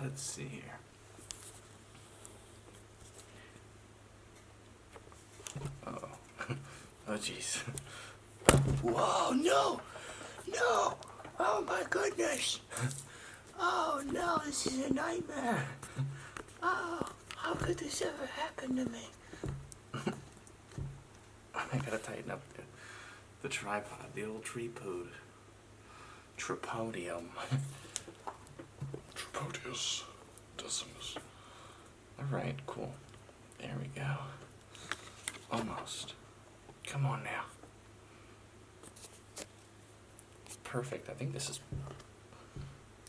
let's see here. Oh, oh jeez. Whoa, no! No! Oh my goodness! Oh no, this is a nightmare! Oh, how could this ever happen to me? I gotta tighten up the tripod, the old tripod. Tripodium. Tripodius decimus. Alright, cool. There we go. Almost. Come on now. Perfect. I think this is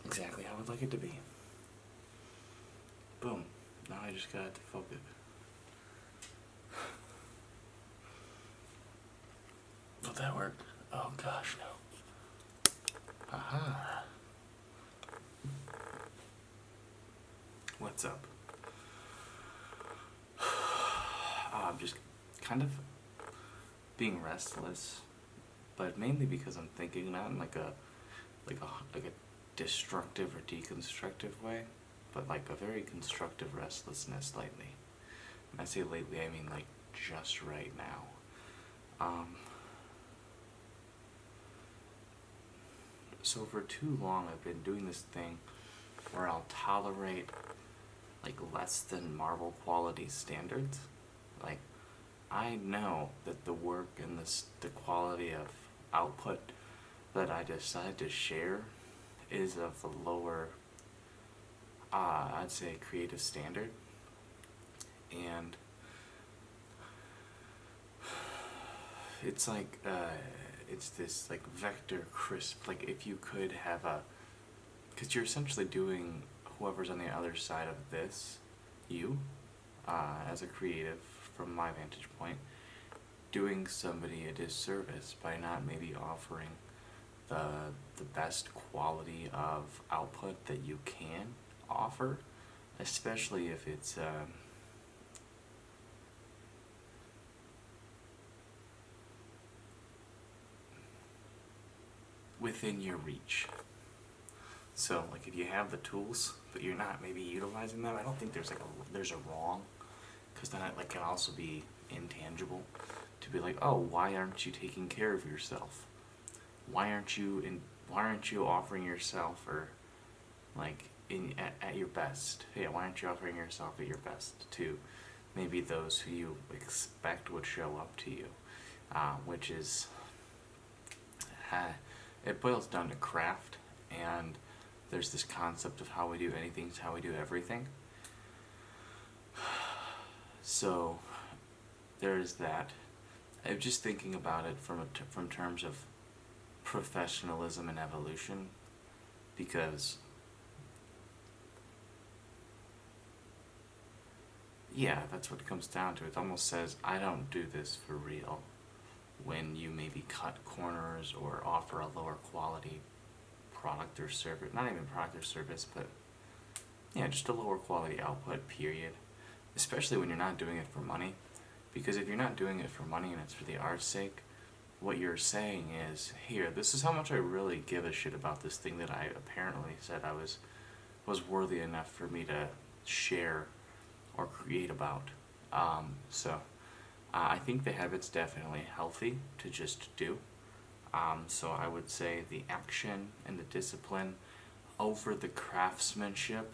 exactly how I'd like it to be. Boom. Now I just got to focus. Will that work? Oh gosh, no. Aha. What's up? I'm just kind of being restless, but mainly because I'm thinking not in like a destructive or deconstructive way, but like a very constructive restlessness lately. And I say lately, I mean like just right now. So for too long I've been doing this thing where I'll tolerate like less than marble quality standards. Like, I know that the work and the quality of output that I decide to share is of the lower, I'd say, creative standard. And it's like, it's this like vector crisp, like if you could have a, because you're essentially doing whoever's on the other side of this, you, as a creative, from my vantage point, doing somebody a disservice by not maybe offering the best quality of output that you can offer, especially if it's within your reach. So like if you have the tools but you're not maybe utilizing them, I don't think there's there's a wrong, because then it can also be intangible to be like, oh, why aren't you taking care of yourself? Why aren't you offering yourself, or like at your best? Yeah, why aren't you offering yourself at your best to maybe those who you expect would show up to you, which is it boils down to craft, and there's this concept of how we do anything is how we do everything. So there's that. I'm just thinking about it from terms of professionalism and evolution, because yeah, that's what it comes down to. It almost says, I don't do this for real, when you maybe cut corners or offer a lower quality product or service, not even product or service, but yeah, just a lower quality output, period. Especially when you're not doing it for money, because if you're not doing it for money and it's for the art's sake, what you're saying is, here, this is how much I really give a shit about this thing that I apparently said I was worthy enough for me to share or create about. So I think the habit's definitely healthy to just do. So I would say the action and the discipline over the craftsmanship.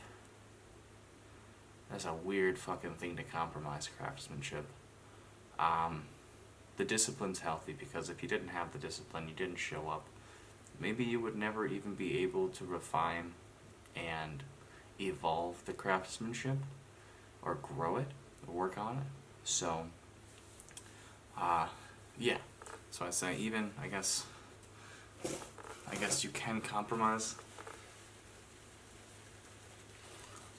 That's a weird fucking thing to compromise, craftsmanship. The discipline's healthy, because if you didn't have the discipline, you didn't show up, maybe you would never even be able to refine and evolve the craftsmanship, or grow it, or work on it. So, yeah. So I say even, I guess you can compromise,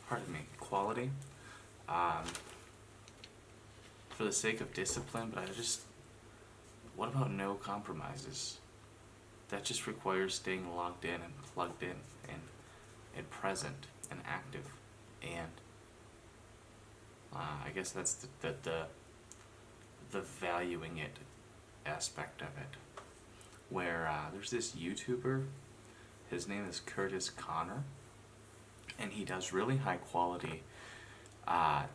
pardon me, quality, for the sake of discipline, but what about no compromises? That just requires staying logged in and plugged in and present and active, and I guess that's the valuing it aspect of it, where there's this YouTuber, his name is Curtis Connor, and he does really high quality.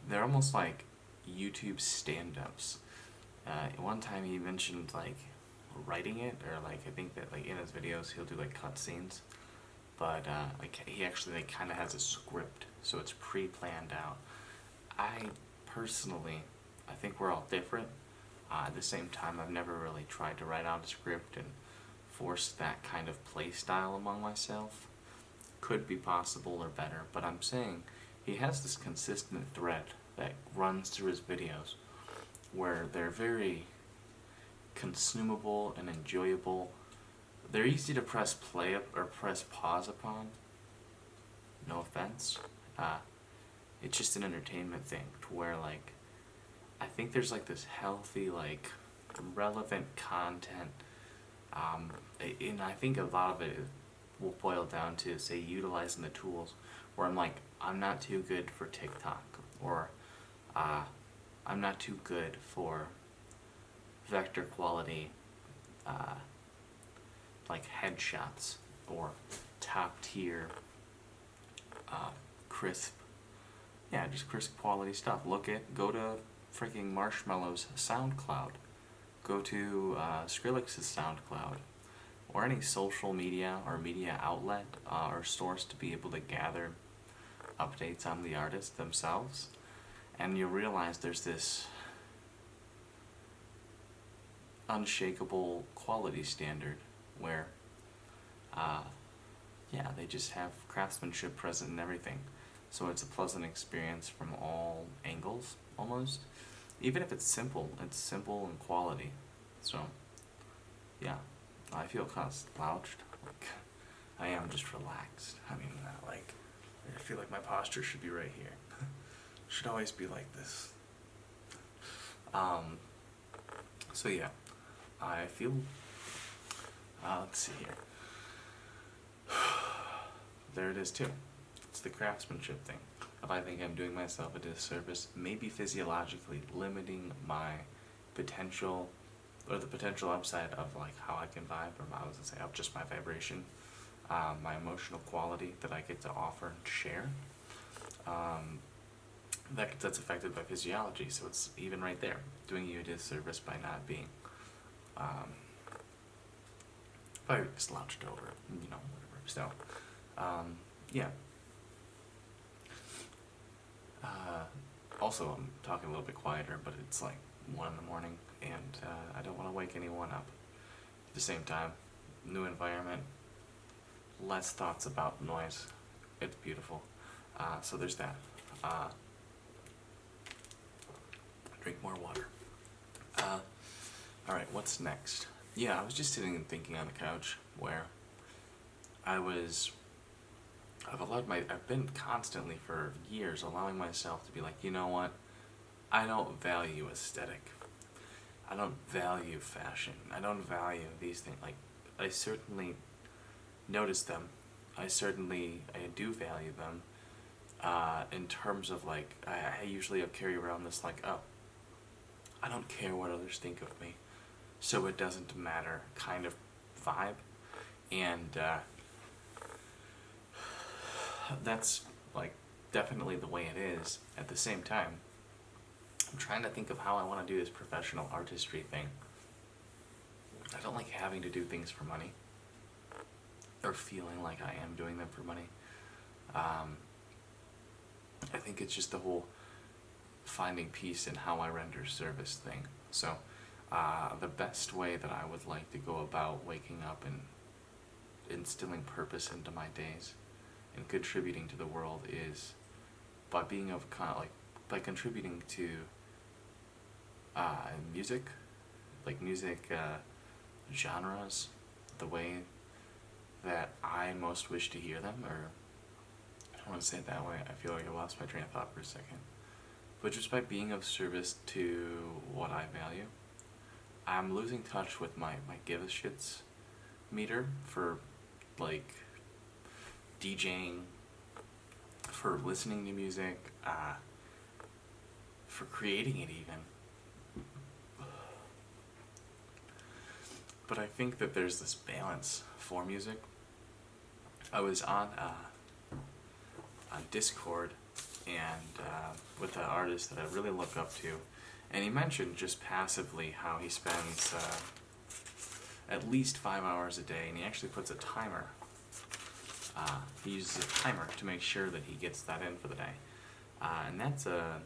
They're almost like YouTube stand-ups. One time he mentioned like writing it, or like I think that like in his videos he'll do like cutscenes, but like he actually like kind of has a script, so it's pre-planned out. I personally, I think we're all different. At the same time, I've never really tried to write out a script and force that kind of play style among myself. Could be possible or better, but I'm saying he has this consistent thread that runs through his videos where they're very consumable and enjoyable. They're easy to press play up or press pause upon. No offense. It's just an entertainment thing to where like I think there's like this healthy like relevant content, and I think a lot of it will boil down to say utilizing the tools where I'm like I'm not too good for TikTok, or I'm not too good for vector quality like headshots or top tier crisp, yeah, just crisp quality stuff. Go to freaking Marshmallow's SoundCloud, go to Skrillex's SoundCloud, or any social media or media outlet or source to be able to gather updates on the artists themselves, and you realize there's this unshakable quality standard where yeah, they just have craftsmanship present in everything, so it's a pleasant experience from all angles almost. Even if it's simple in quality. So yeah, I feel kind of slouched, like I am just relaxed. I mean, like I feel like my posture should be right here. Should always be like this. So yeah, I feel, let's see here. There it is too. It's the craftsmanship thing. If I think I'm doing myself a disservice, maybe physiologically limiting my potential, or the potential upside of like how I can vibe, or I was gonna say just my vibration, my emotional quality that I get to offer and share. That's affected by physiology, so it's even right there, doing you a disservice by not being, by slouched over, you know, whatever. So, yeah. Also, I'm talking a little bit quieter, but it's like 1 in the morning, and I don't want to wake anyone up. At the same time, new environment, less thoughts about noise. It's beautiful. So there's that. Drink more water. Alright, what's next? Yeah, I was just sitting and thinking on the couch where I've been constantly for years allowing myself to be like, you know what? I don't value aesthetic. I don't value fashion. I don't value these things. Like, I certainly notice them. I do value them. In terms of like, I usually carry around this like, oh, I don't care what others think of me, so it doesn't matter kind of vibe. And that's like definitely the way it is. At the same time, I'm trying to think of how I want to do this professional artistry thing. I don't like having to do things for money, or feeling like I am doing them for money. I think it's just the whole finding peace in how I render service thing. So the best way that I would like to go about waking up and instilling purpose into my days and contributing to the world is by being of by contributing to music, like music genres, the way that I most wish to hear them, or I don't want to say it that way, I feel like I lost my train of thought for a second, but just by being of service to what I value. I'm losing touch with my give-a-shits meter for like DJing, for listening to music, for creating it even. But I think that there's this balance for music. I was on on Discord, and with an artist that I really look up to, and he mentioned just passively how he spends at least 5 hours a day, and he actually puts a timer. He uses a timer to make sure that he gets that in for the day, and that's a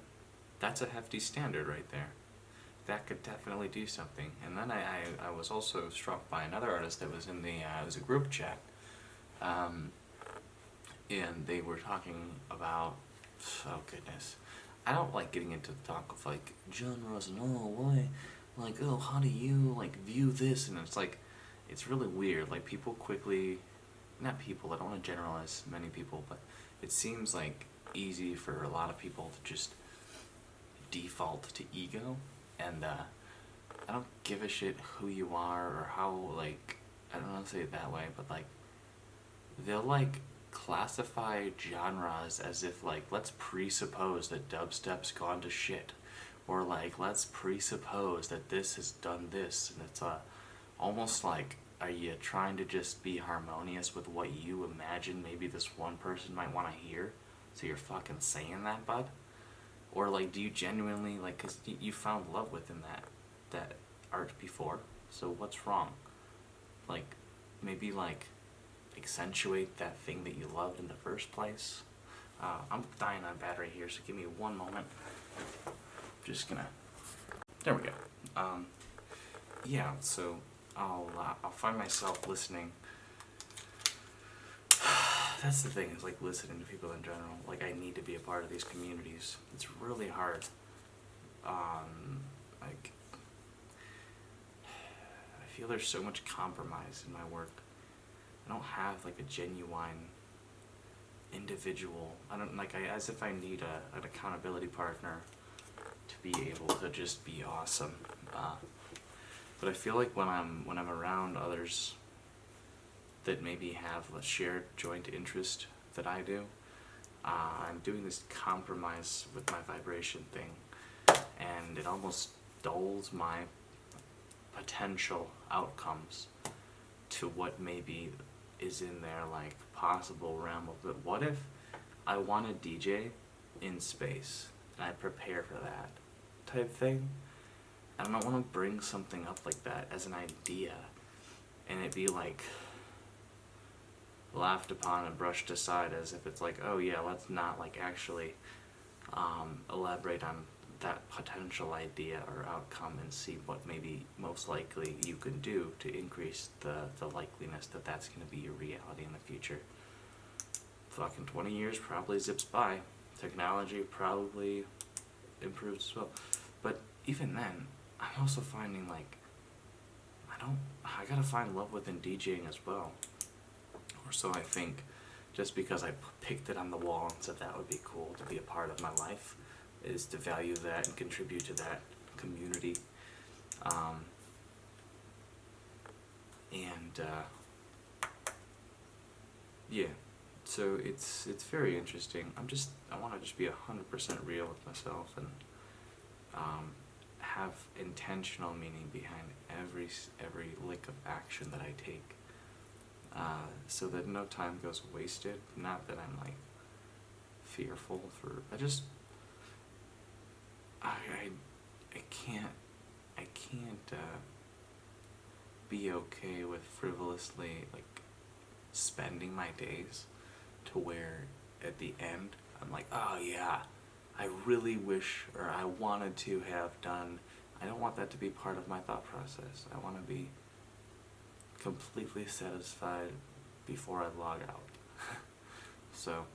hefty standard right there. That could definitely do something. And then I was also struck by another artist that was in the it was a group chat, and they were talking about, oh goodness, I don't like getting into the talk of like genres and why, like, oh, how do you like view this, and it's like, it's really weird. Like, people quickly, not people, I don't want to generalize many people, but it seems like easy for a lot of people to just default to ego, and I don't give a shit who you are or how, like, I don't want to say it that way, but like, they'll like classify genres as if like, let's presuppose that dubstep's gone to shit, or like, let's presuppose that this has done this, and it's almost like, are you trying to just be harmonious with what you imagine maybe this one person might want to hear, so you're fucking saying that, bud? Or like, do you genuinely, like, cause you found love within that art before, so what's wrong? Like, maybe like accentuate that thing that you loved in the first place. I'm dying on battery here, so give me one moment. Just gonna, there we go. Yeah, so I'll find myself listening. That's the thing, is like listening to people in general. Like, I need to be a part of these communities. It's really hard. Like, I feel there's so much compromise in my work. I don't have like a genuine individual. I don't like, as if I need an accountability partner to be able to just be awesome. But I feel like when I'm around others that maybe have a shared joint interest that I do, I'm doing this compromise with my vibration thing, and it almost dulls my potential outcomes to what maybe is in their like possible realm of it. What if I want to DJ in space and I prepare for that type thing? I don't want to bring something up like that as an idea and it be like laughed upon and brushed aside as if it's like, oh yeah, let's not like actually elaborate on that potential idea or outcome and see what maybe most likely you can do to increase the likeliness that that's going to be your reality in the future. Fucking 20 years probably zips by. Technology probably improves as well. But even then, I'm also finding like, I gotta find love within DJing as well. Or so I think, just because I picked it on the wall and said that would be cool to be a part of my life, is to value that and contribute to that community. Yeah, so it's very interesting. I want to just be 100% real with myself and have intentional meaning behind every lick of action that I take, so that no time goes wasted. Not that I'm like fearful for, I can't be okay with frivolously like spending my days to where at the end I'm like, oh yeah, I really wish, or I wanted to have done. I don't want that to be part of my thought process. I want to be completely satisfied before I log out. So,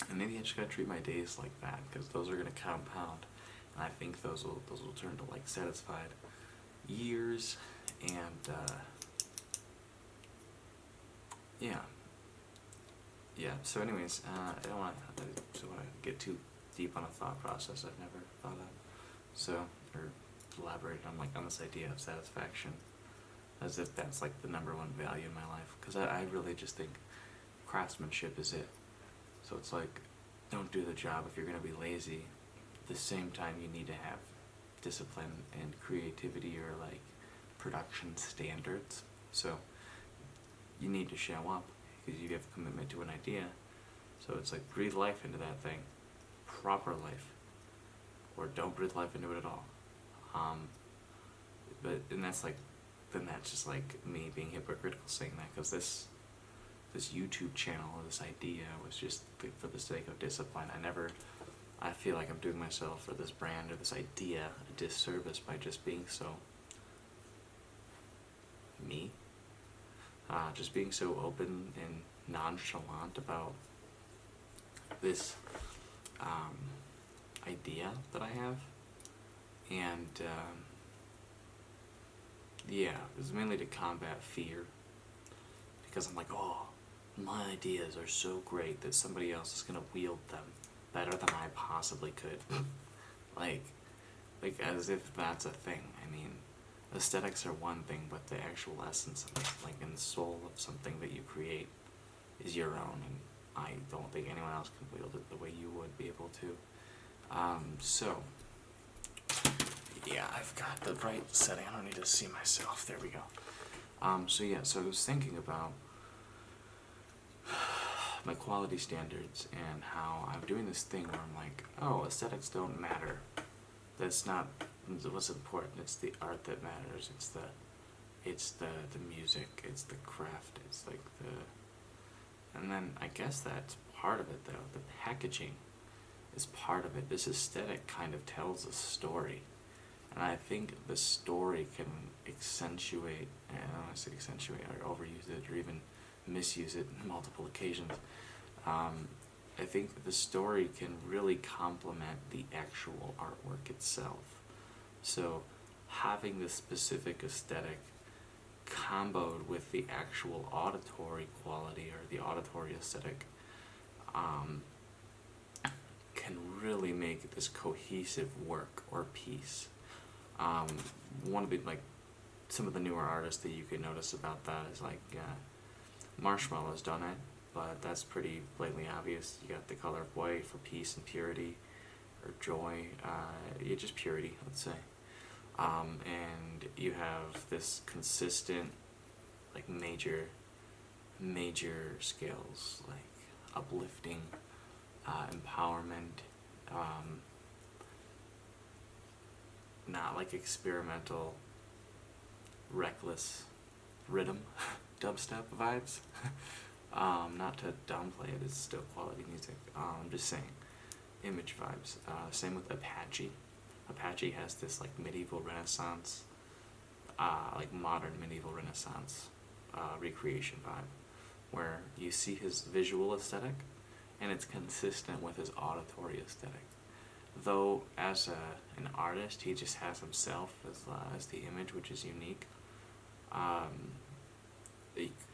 and maybe I just gotta treat my days like that, because those are gonna compound, and I think those will turn to like satisfied years, and yeah. So, anyways, I don't want to get too deep on a thought process I've never thought of. So, or elaborate on this idea of satisfaction, as if that's like the number one value in my life. Because I really just think craftsmanship is it. So it's like, don't do the job if you're going to be lazy. At the same time, you need to have discipline and creativity, or like production standards. So you need to show up because you have commitment to an idea. So it's like breathe life into that thing, proper life, or don't breathe life into it at all. And that's like, then that's just like me being hypocritical saying that, because this YouTube channel, this idea was just for the sake of discipline. I feel like I'm doing myself or this brand or this idea a disservice by just being so me. Just being so open and nonchalant about this idea that I have. And yeah, it was mainly to combat fear, because I'm like, oh, my ideas are so great that somebody else is gonna wield them better than I possibly could. like as if that's a thing. I mean, aesthetics are one thing, but the actual essence of it, like in the soul of something that you create, is your own, and I don't think anyone else can wield it the way you would be able to. So yeah, I've got the right setting. I don't need to see myself. There we go. So yeah, so I was thinking about my quality standards and how I'm doing this thing where I'm like, oh, aesthetics don't matter. That's not what's important. It's the art that matters. It's the music. It's the craft. It's like and then I guess that's part of it though. The packaging is part of it. This aesthetic kind of tells a story. And I think the story can accentuate, and I don't want to say accentuate or overuse it or even misuse it on multiple occasions. I think the story can really complement the actual artwork itself. So having this specific aesthetic comboed with the actual auditory quality or the auditory aesthetic can really make this cohesive work or piece. One of the, like, some of the newer artists that you could notice about that is like Marshmallow's done it, but that's pretty blatantly obvious. You got the color of white for peace and purity, or joy, yeah, just purity, let's say. And you have this consistent, like, major scales, like uplifting, empowerment, not like experimental, reckless rhythm, dubstep vibes. Not to downplay it, it's still quality music. I'm just saying, image vibes. Same with Apache. Apache has this like medieval Renaissance, like modern medieval Renaissance recreation vibe, where you see his visual aesthetic, and it's consistent with his auditory aesthetic. Though as an artist, he just has himself as the image, which is unique.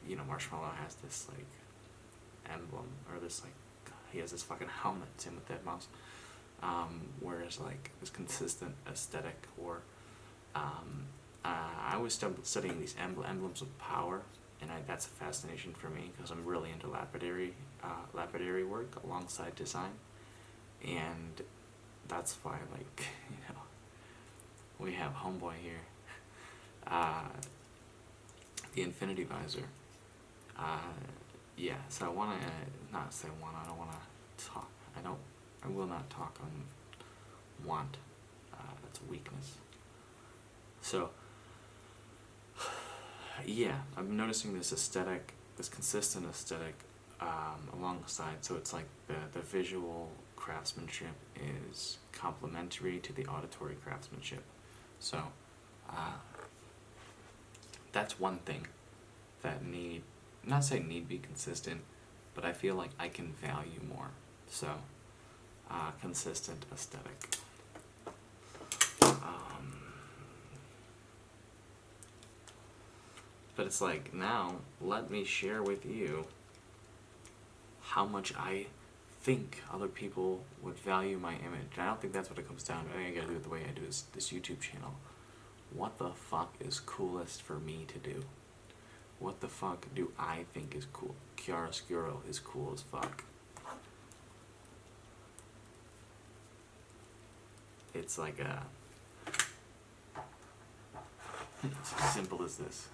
You know, Marshmallow has this like emblem, or this like, he has this fucking helmet, same with Dead Mouse. Whereas like this consistent aesthetic, or I was studying these emblems of power, and that's a fascination for me because I'm really into lapidary work alongside design, and that's why, like, you know, we have Homeboy here, the Infinity Visor. Yeah, so I want to, not say want, I don't want to talk, I will not talk on want, that's a weakness. So, yeah, I'm noticing this aesthetic, this consistent aesthetic, alongside, so it's like the visual craftsmanship is complementary to the auditory craftsmanship. So, that's one thing that not saying need be consistent, but I feel like I can value more. So, consistent aesthetic. But it's like, now, let me share with you how much I think other people would value my image. I don't think that's what it comes down to. I gotta do it the way I do this YouTube channel. What the fuck is coolest for me to do? What the fuck do I think is cool? Chiaroscuro is cool as fuck. It's like it's as simple as this.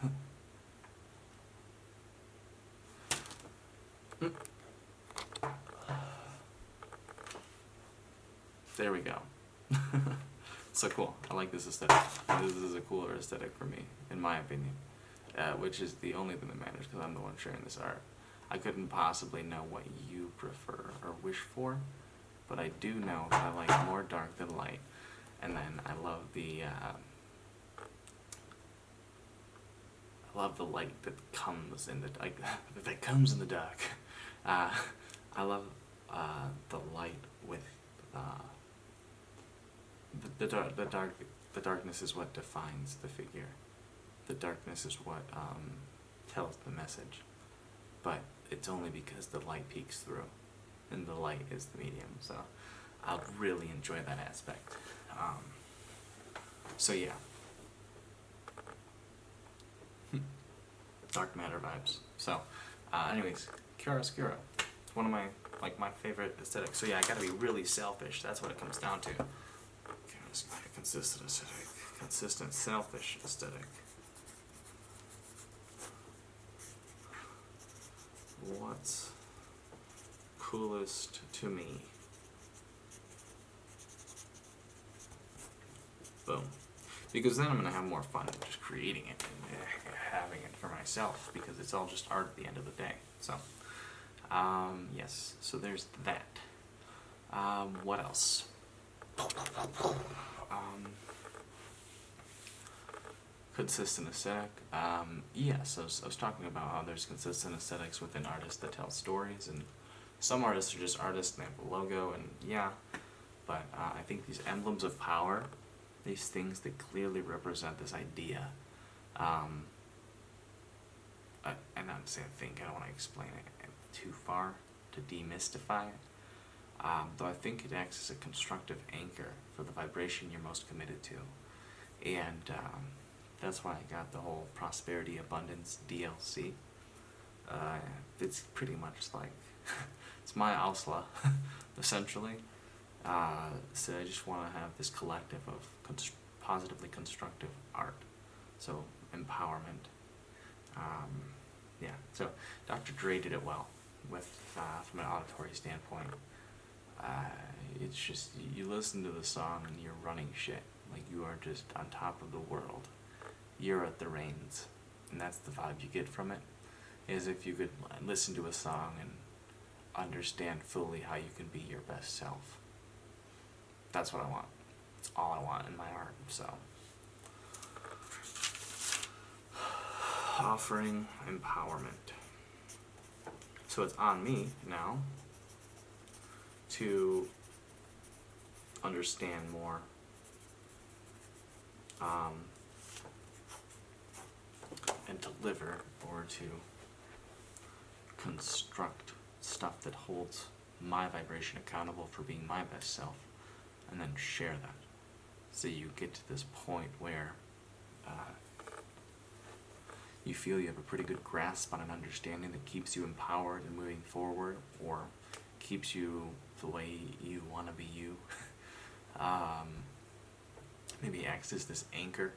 There we go. So cool. I like this aesthetic. This is a cooler aesthetic for me, in my opinion. Which is the only thing that matters, because I'm the one sharing this art. I couldn't possibly know what you prefer or wish for, but I do know that I like more dark than light. And then I love the light that comes in the that comes in the dark. I love the light with the darkness is what defines the figure. The darkness is what tells the message. But it's only because the light peeks through, and the light is the medium. So I really enjoy that aspect. So yeah, dark matter vibes. So, anyways, chiaroscuro. It's one of my favorite aesthetics. So yeah, I gotta be really selfish. That's what it comes down to. Consistent aesthetic. Consistent selfish aesthetic. What's coolest to me? Boom. Because then I'm going to have more fun just creating it and having it for myself, because it's all just art at the end of the day. So, yes, so there's that. What else? Consistent aesthetic. Yes, I was talking about how there's consistent aesthetics within artists that tell stories, and some artists are just artists and they have a logo, and yeah, but I think these emblems of power, these things that clearly represent this idea, and I'm saying think, I don't want to explain it too far to demystify it, though I think it acts as a constructive anchor for the vibration you're most committed to, and that's why I got the whole prosperity abundance DLC. It's pretty much like it's my Ausla, essentially. So I just want to have this collective of positively constructive art. So empowerment. Yeah. So Dr. Dre did it well with from an auditory standpoint. It's just you listen to the song and you're running shit. Like you are just on top of the world. You're at the reins, and that's the vibe you get from it, is if you could listen to a song and understand fully how you can be your best self. That's what I want. It's all I want in my art, so. Offering empowerment. So it's on me now to understand more and deliver, or to construct stuff that holds my vibration accountable for being my best self, and then share that. So you get to this point where you feel you have a pretty good grasp on an understanding that keeps you empowered and moving forward, or keeps you the way you want to be you. Maybe acts as this anchor,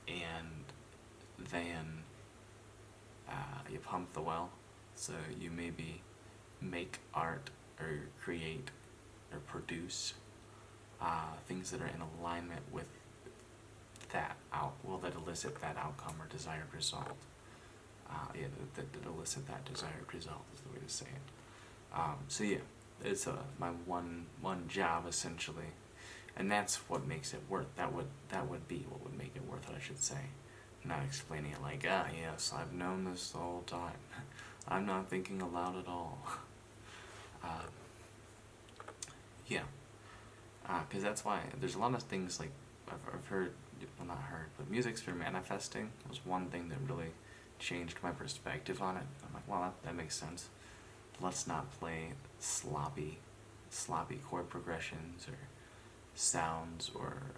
and then you pump the well, so you maybe make art or create or produce things that are in alignment with that that elicit that outcome or desired result. That elicit that desired result is the way to say it. So yeah, it's my one job essentially, and that's what makes it worth. That would be what would make it worth it, I should say. Not explaining it like, yes, I've known this the whole time. I'm not thinking aloud at all. Yeah, because that's why there's a lot of things like I've heard, well not heard, but music's for manifesting was one thing that really changed my perspective on it. I'm like, well, that makes sense. Let's not play sloppy chord progressions or sounds or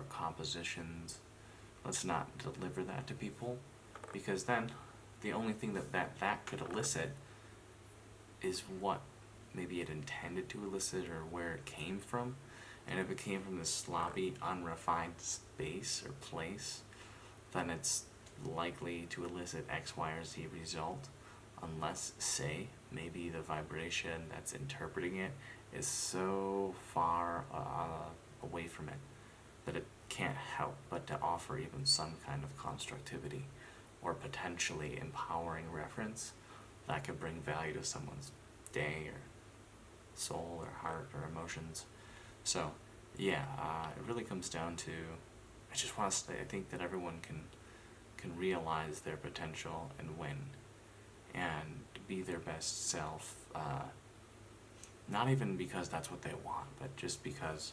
compositions. Let's not deliver that to people, because then the only thing that could elicit is what maybe it intended to elicit or where it came from. And if it came from this sloppy, unrefined space or place, then it's likely to elicit X, Y, or Z result. unless, say, maybe the vibration that's interpreting it is so far away from it that it can't help but to offer even some kind of constructivity or potentially empowering reference that could bring value to someone's day or soul or heart or emotions. So yeah, it really comes down to, I just want to say, I think that everyone can realize their potential and win and be their best self, not even because that's what they want, but just because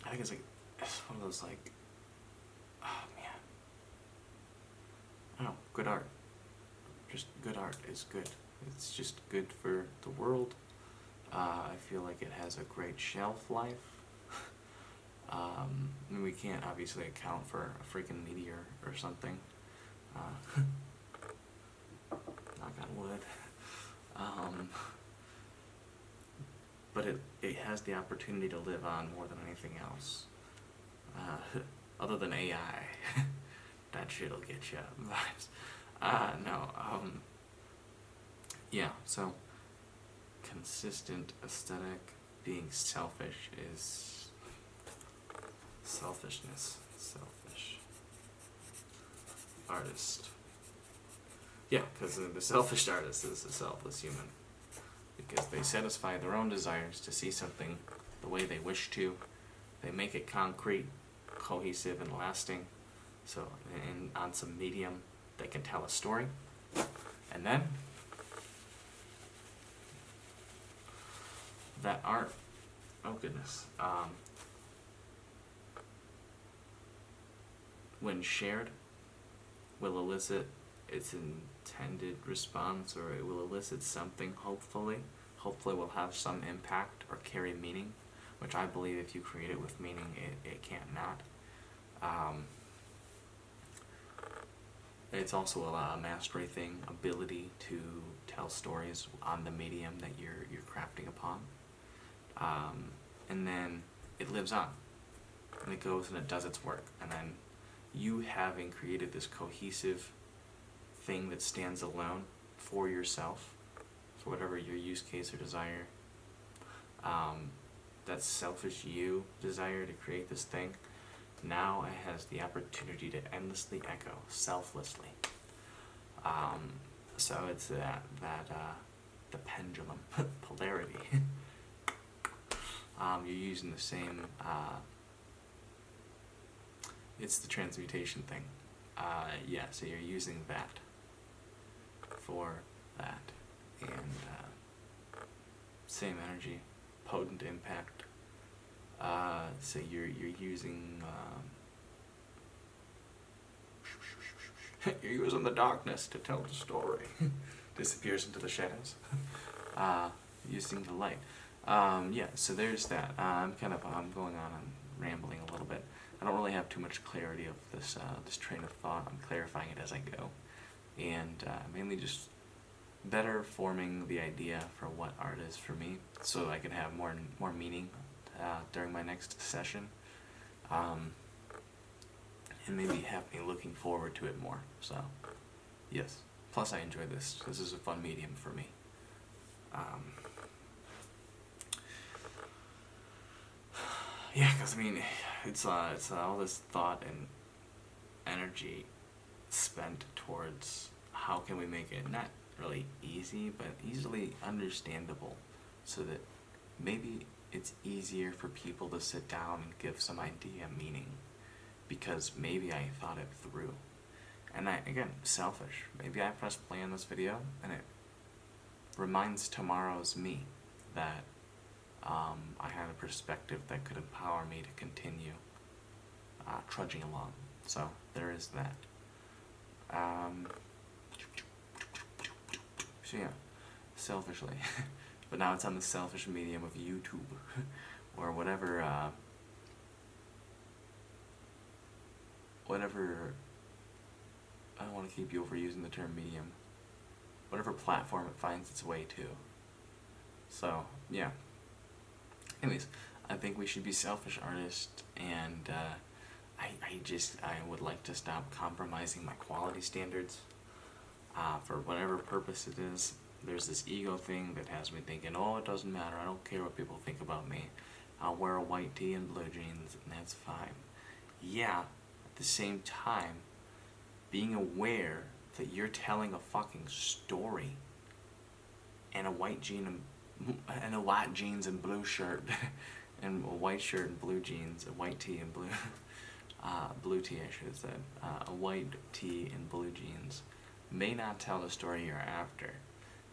I think it's one of those, like, oh man, I don't know, good art. Just good art is good. It's just good for the world. I feel like it has a great shelf life. I mean, we can't obviously account for a freaking meteor or something. Knock on wood. But it has the opportunity to live on more than anything else. Other than AI. That shit'll get you vibes. Yeah, so consistent aesthetic, being selfish is selfishness. Selfish artist. Yeah, because the selfish artist is a selfless human. Because they satisfy their own desires to see something the way they wish to. They make it concrete, cohesive, and lasting. So, on some medium, they can tell a story. And then, that art, oh goodness, when shared, will elicit its intended response, or it will elicit something, hopefully will have some impact or carry meaning, which I believe if you create it with meaning, it can't not. It's also a mastery thing, ability to tell stories on the medium that you're crafting upon. And then it lives on, and it goes and it does its work, and then you having created this cohesive thing that stands alone for yourself, for whatever your use case or desire, that selfish you desire to create this thing, now it has the opportunity to endlessly echo, selflessly. So it's the pendulum polarity. You're using the same, it's the transmutation thing. Yeah, so you're using that for that, and same energy, potent impact. So you're using you're using the darkness to tell the story. Disappears into the shadows. Using the light. Yeah, so there's that. I'm going on and rambling a little bit. I don't really have too much clarity of this this train of thought. I'm clarifying it as I go, and mainly just better forming the idea for what art is for me, so I can have more meaning during my next session, and maybe have me looking forward to it more. So, yes. Plus, I enjoy this. This is a fun medium for me. Yeah, because I mean, it's all this thought and energy spent towards how can we make it not really easy, but easily understandable, so that maybe it's easier for people to sit down and give some idea meaning, because maybe I thought it through. And again, selfish. Maybe I press play on this video and it reminds tomorrow's me that I had a perspective that could empower me to continue trudging along. So there is that. So yeah, selfishly. But now it's on the selfish medium of YouTube or whatever I don't want to keep you overusing the term medium, whatever platform it finds its way to. So yeah, anyways, I think we should be selfish artists, and I would like to stop compromising my quality standards for whatever purpose it is. There's this ego thing that has me thinking, oh, it doesn't matter, I don't care what people think about me. I'll wear a white tee and blue jeans and that's fine. Yeah, at the same time, being aware that you're telling a fucking story and a white jeans and blue shirt and a white shirt and blue jeans, a white tee and blue blue tee I should have said, a white tee and blue jeans may not tell the story you're after,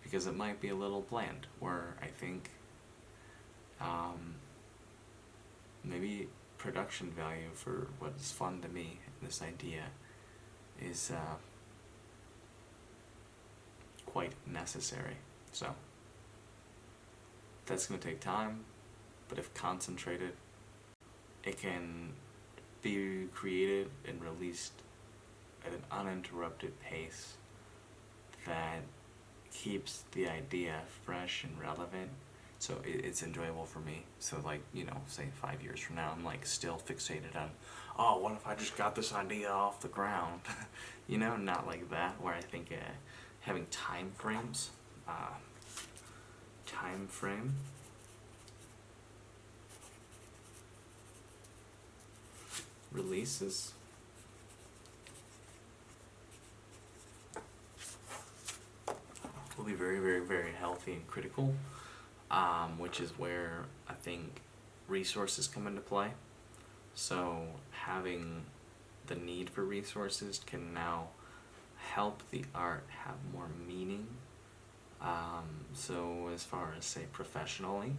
because it might be a little bland, where I think maybe production value for what's fun to me, this idea, is quite necessary. So that's going to take time, but if concentrated, it can be created and released at an uninterrupted pace that keeps the idea fresh and relevant, so it's enjoyable for me. So like, you know, say 5 years from now, I'm like still fixated on, oh, what if I just got this idea off the ground? You know, not like that, where I think having time frames, releases will be very, very, very healthy and critical, which is where I think resources come into play. So having the need for resources can now help the art have more meaning. So as far as, say, professionally,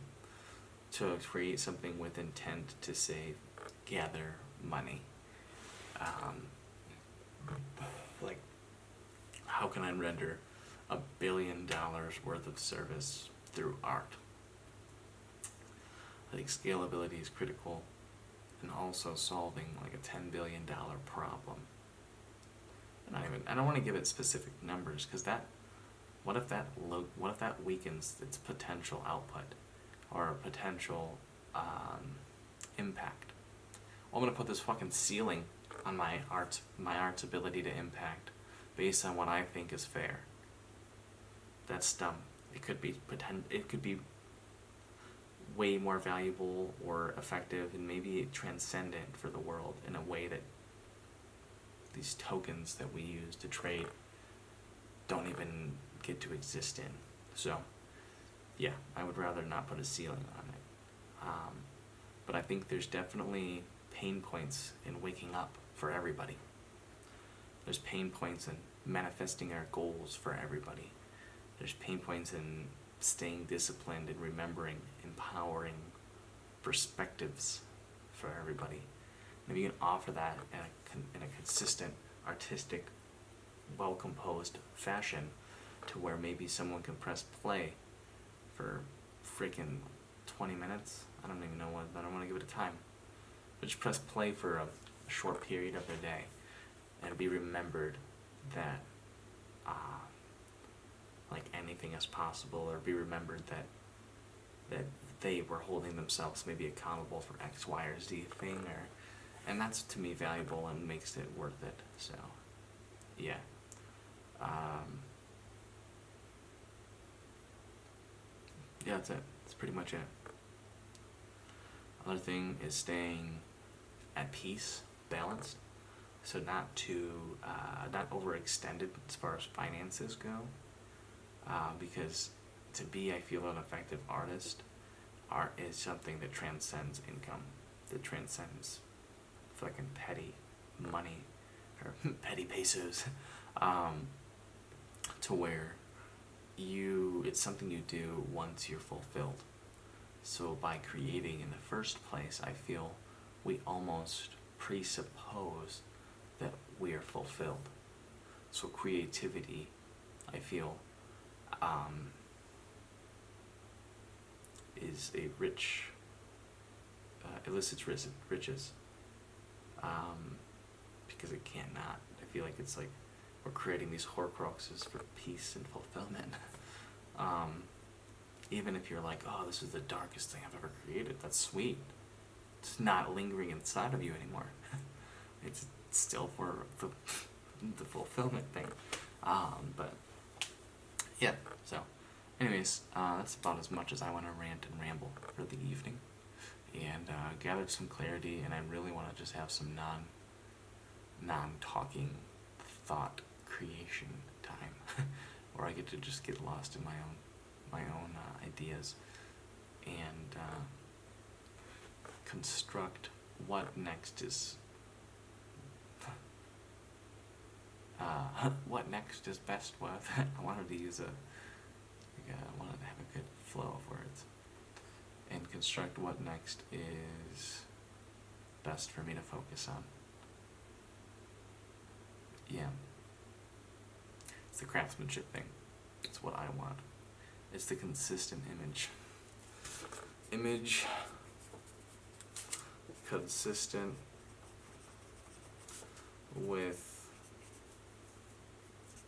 to create something with intent to, say, gather money. Like, how can I render $1 billion worth of service through art? I think scalability is critical, and also solving like a $10 billion problem. I don't want to give it specific numbers, because what if that weakens its potential output or potential impact? Well, I'm gonna put this fucking ceiling on my art's ability to impact based on what I think is fair. That's dumb. It could be way more valuable or effective and maybe transcendent for the world in a way that these tokens that we use to trade don't even get to exist in. So, yeah, I would rather not put a ceiling on it. But I think there's definitely pain points in waking up for everybody. There's pain points in manifesting our goals for everybody. There's pain points in staying disciplined and remembering empowering perspectives for everybody. And if you can offer that in a consistent, artistic, well-composed fashion, to where maybe someone can press play for freaking 20 minutes. I don't even know I don't want to give it a time. But just press play for a short period of their day and be remembered that like anything is possible, or be remembered that they were holding themselves maybe accountable for X, Y, or Z thing, and that's to me valuable and makes it worth it. So yeah. Yeah, that's it. That's pretty much it. Another thing is staying at peace, balanced. So not overextended as far as finances go. Because to be, I feel, an effective artist, art is something that transcends income, that transcends fucking petty money, or petty pesos, to where it's something you do once you're fulfilled. So by creating in the first place, I feel we almost presuppose that we are fulfilled. So creativity, I feel, is a rich, elicits riches, because it can't not. I feel like it's like we're creating these horcruxes for peace and fulfillment. Even if you're like, oh, this is the darkest thing I've ever created, that's sweet. It's not lingering inside of you anymore. it's still for the fulfillment thing. But yeah, so anyways, that's about as much as I want to rant and ramble for the evening. And gathered some clarity, and I really want to just have some non-talking thought creation time where I get to just get lost in my own ideas and construct what next is what next is best with. I wanted to use I wanted to have a good flow of words and construct what next is best for me to focus on. Yeah. It's the craftsmanship thing. It's what I want. It's the consistent image. Image consistent with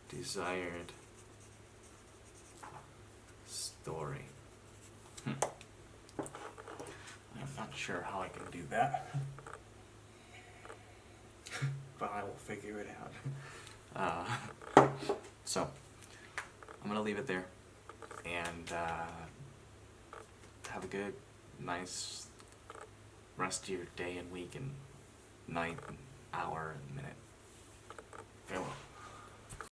desired story. I'm not sure how I can do that, but I will figure it out. So, I'm going to leave it there, and have a good, nice rest of your day and week and night and hour and minute. Farewell.